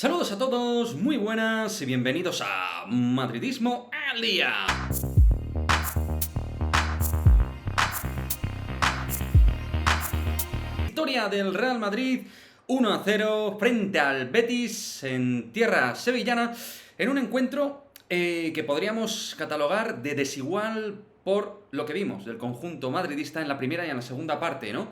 Saludos a todos, muy buenas y bienvenidos a Madridismo al Día. Victoria del Real Madrid 1-0 frente al Betis en tierra sevillana en un encuentro que podríamos catalogar de desigual por lo que vimos del conjunto madridista en la primera y en la segunda parte, ¿no?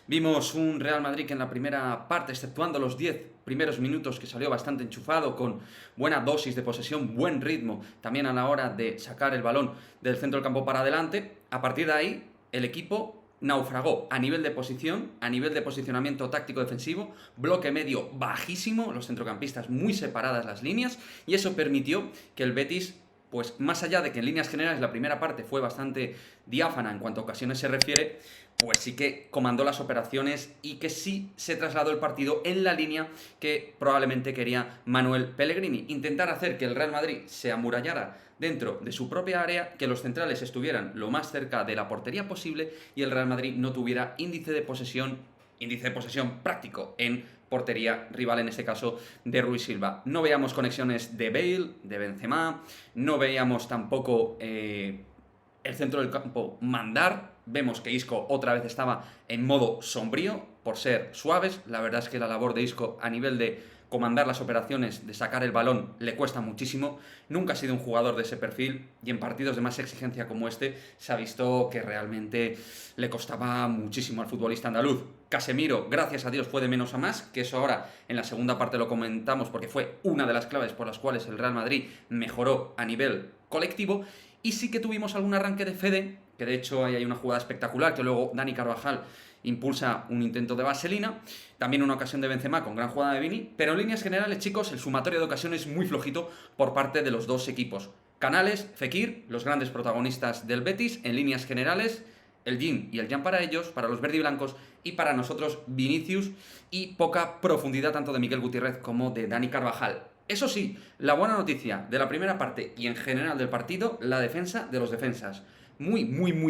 Vimos un Real Madrid que en la primera parte, exceptuando los 10 primeros minutos, que salió bastante enchufado, con buena dosis de posesión, buen ritmo, también a la hora de sacar el balón del centro del campo para adelante. A partir de ahí, el equipo naufragó a nivel de posición, a nivel de posicionamiento táctico defensivo, bloque medio bajísimo, los centrocampistas muy separadas las líneas, y eso permitió que el Betis, pues más allá de que en líneas generales la primera parte fue bastante diáfana en cuanto a ocasiones se refiere, pues sí que comandó las operaciones y que sí se trasladó el partido en la línea que probablemente quería Manuel Pellegrini. Intentar hacer que el Real Madrid se amurallara dentro de su propia área, que los centrales estuvieran lo más cerca de la portería posible y el Real Madrid no tuviera índice de posesión práctico en portería rival, en este caso de Rui Silva. No veíamos conexiones de Bale, de Benzema, no veíamos tampoco el centro del campo mandar. Vemos que Isco otra vez estaba en modo sombrío por ser suaves. La verdad es que la labor de Isco a nivel de comandar las operaciones, de sacar el balón, le cuesta muchísimo. Nunca ha sido un jugador de ese perfil y en partidos de más exigencia como este se ha visto que realmente le costaba muchísimo al futbolista andaluz. Casemiro, gracias a Dios, fue de menos a más, que eso ahora en la segunda parte lo comentamos porque fue una de las claves por las cuales el Real Madrid mejoró a nivel colectivo. Y sí que tuvimos algún arranque de Fede, que de hecho ahí hay una jugada espectacular que luego Dani Carvajal impulsa un intento de vaselina, también una ocasión de Benzema con gran jugada de Vini, pero en líneas generales, chicos, el sumatorio de ocasiones muy flojito por parte de los dos equipos. Canales, Fekir, los grandes protagonistas del Betis, en líneas generales, el yin y el yang para ellos, para los verdiblancos, y para nosotros Vinicius, y poca profundidad tanto de Miguel Gutiérrez como de Dani Carvajal. Eso sí, la buena noticia de la primera parte y en general del partido, la defensa de los defensas. Muy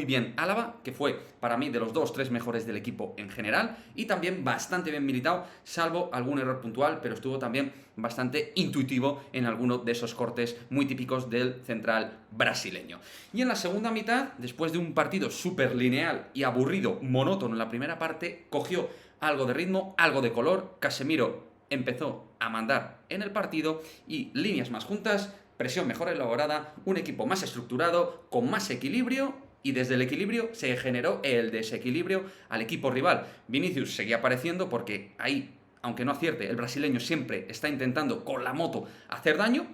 bien Álava, que fue para mí de los 2-3 mejores del equipo en general, y también bastante bien militado, salvo algún error puntual, pero estuvo también bastante intuitivo en alguno de esos cortes muy típicos del central brasileño. Y en la segunda mitad, después de un partido súper lineal y aburrido, monótono en la primera parte, cogió algo de ritmo, algo de color. Casemiro empezó a mandar en el partido y líneas más juntas, presión mejor elaborada, un equipo más estructurado, con más equilibrio, y desde el equilibrio se generó el desequilibrio al equipo rival. Vinicius seguía apareciendo porque ahí, aunque no acierte, el brasileño siempre está intentando con la moto hacer daño,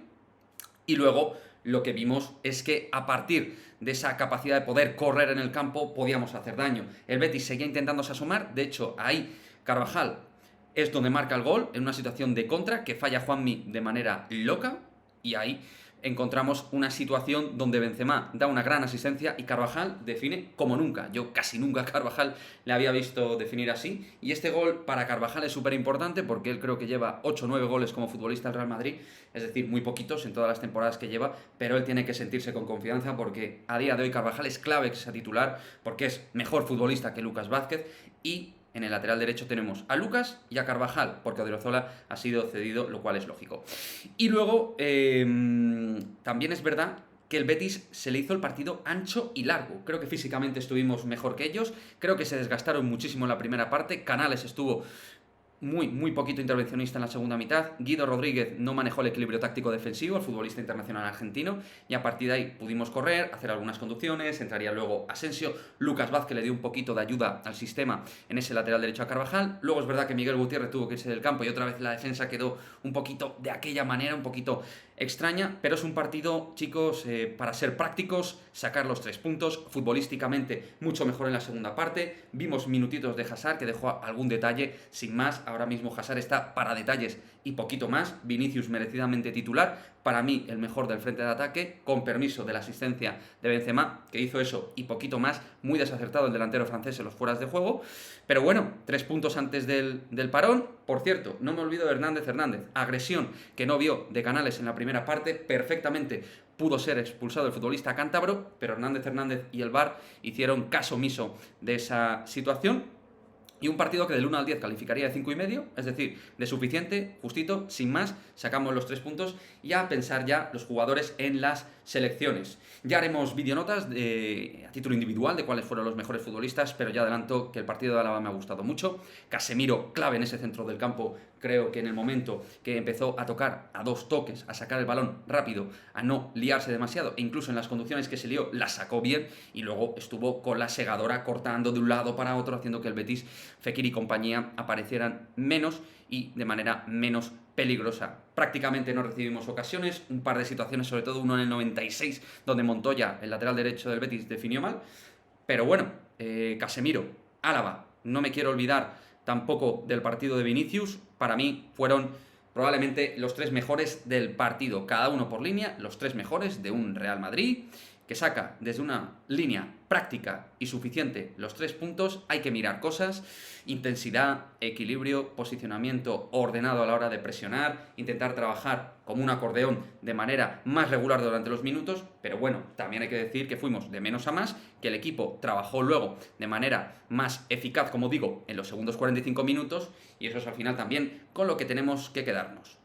y luego lo que vimos es que a partir de esa capacidad de poder correr en el campo podíamos hacer daño. El Betis seguía intentándose asomar, de hecho ahí Carvajal es donde marca el gol, en una situación de contra que falla Juanmi de manera loca, y ahí encontramos una situación donde Benzema da una gran asistencia y Carvajal define como nunca. Yo casi nunca a Carvajal le había visto definir así, y este gol para Carvajal es súper importante porque él creo que lleva 8 o 9 goles como futbolista del Real Madrid, es decir, muy poquitos en todas las temporadas que lleva, pero él tiene que sentirse con confianza porque a día de hoy Carvajal es clave que sea titular, porque es mejor futbolista que Lucas Vázquez. Y en el lateral derecho tenemos a Lucas y a Carvajal, porque Odriozola ha sido cedido, lo cual es lógico. Y luego, también es verdad que el Betis se le hizo el partido ancho y largo. Creo que físicamente estuvimos mejor que ellos, creo que se desgastaron muchísimo en la primera parte, Canales estuvo muy poquito intervencionista en la segunda mitad. Guido Rodríguez no manejó el equilibrio táctico defensivo, el futbolista internacional argentino, y a partir de ahí pudimos correr, hacer algunas conducciones, entraría luego Asensio, Lucas Vázquez le dio un poquito de ayuda al sistema en ese lateral derecho a Carvajal. Luego es verdad que Miguel Gutiérrez tuvo que irse del campo y otra vez la defensa quedó un poquito de aquella manera, un poquito extraña, pero es un partido, chicos, para ser prácticos, sacar los 3 puntos, futbolísticamente mucho mejor en la segunda parte. Vimos minutitos de Hazard que dejó algún detalle, sin más. Ahora mismo Hazard está para detalles y poquito más. Vinicius merecidamente titular, para mí el mejor del frente de ataque, con permiso de la asistencia de Benzema, que hizo eso y poquito más. Muy desacertado el delantero francés en los fueras de juego, pero bueno, 3 puntos antes del parón. Por cierto, no me olvido de Hernández, agresión que no vio de Canales en la primera parte, perfectamente pudo ser expulsado el futbolista cántabro, pero Hernández y el VAR hicieron caso omiso de esa situación. Y un partido que del 1 al 10 calificaría de 5,5, es decir, de suficiente, justito, sin más, sacamos los 3 puntos y a pensar ya los jugadores en las selecciones. Ya haremos videonotas a título individual de cuáles fueron los mejores futbolistas, pero ya adelanto que el partido de Álava me ha gustado mucho. Casemiro, clave en ese centro del campo, creo que en el momento que empezó a tocar a 2 toques, a sacar el balón rápido, a no liarse demasiado, e incluso en las conducciones que se lió, las sacó bien, y luego estuvo con la segadora cortando de un lado para otro, haciendo que el Betis, Fekir y compañía aparecieran menos y de manera menos peligrosa. Prácticamente no recibimos ocasiones, un par de situaciones, sobre todo uno en el 96, donde Montoya, el lateral derecho del Betis, definió mal. Pero bueno, Casemiro, Álava, no me quiero olvidar tampoco del partido de Vinicius. Para mí fueron probablemente los 3 mejores del partido, cada uno por línea, los 3 mejores de un Real Madrid que saca desde una línea práctica y suficiente los 3 puntos. Hay que mirar cosas: intensidad, equilibrio, posicionamiento ordenado a la hora de presionar, intentar trabajar como un acordeón de manera más regular durante los minutos. Pero bueno, también hay que decir que fuimos de menos a más, que el equipo trabajó luego de manera más eficaz, como digo, en los segundos 45 minutos, y eso es al final también con lo que tenemos que quedarnos.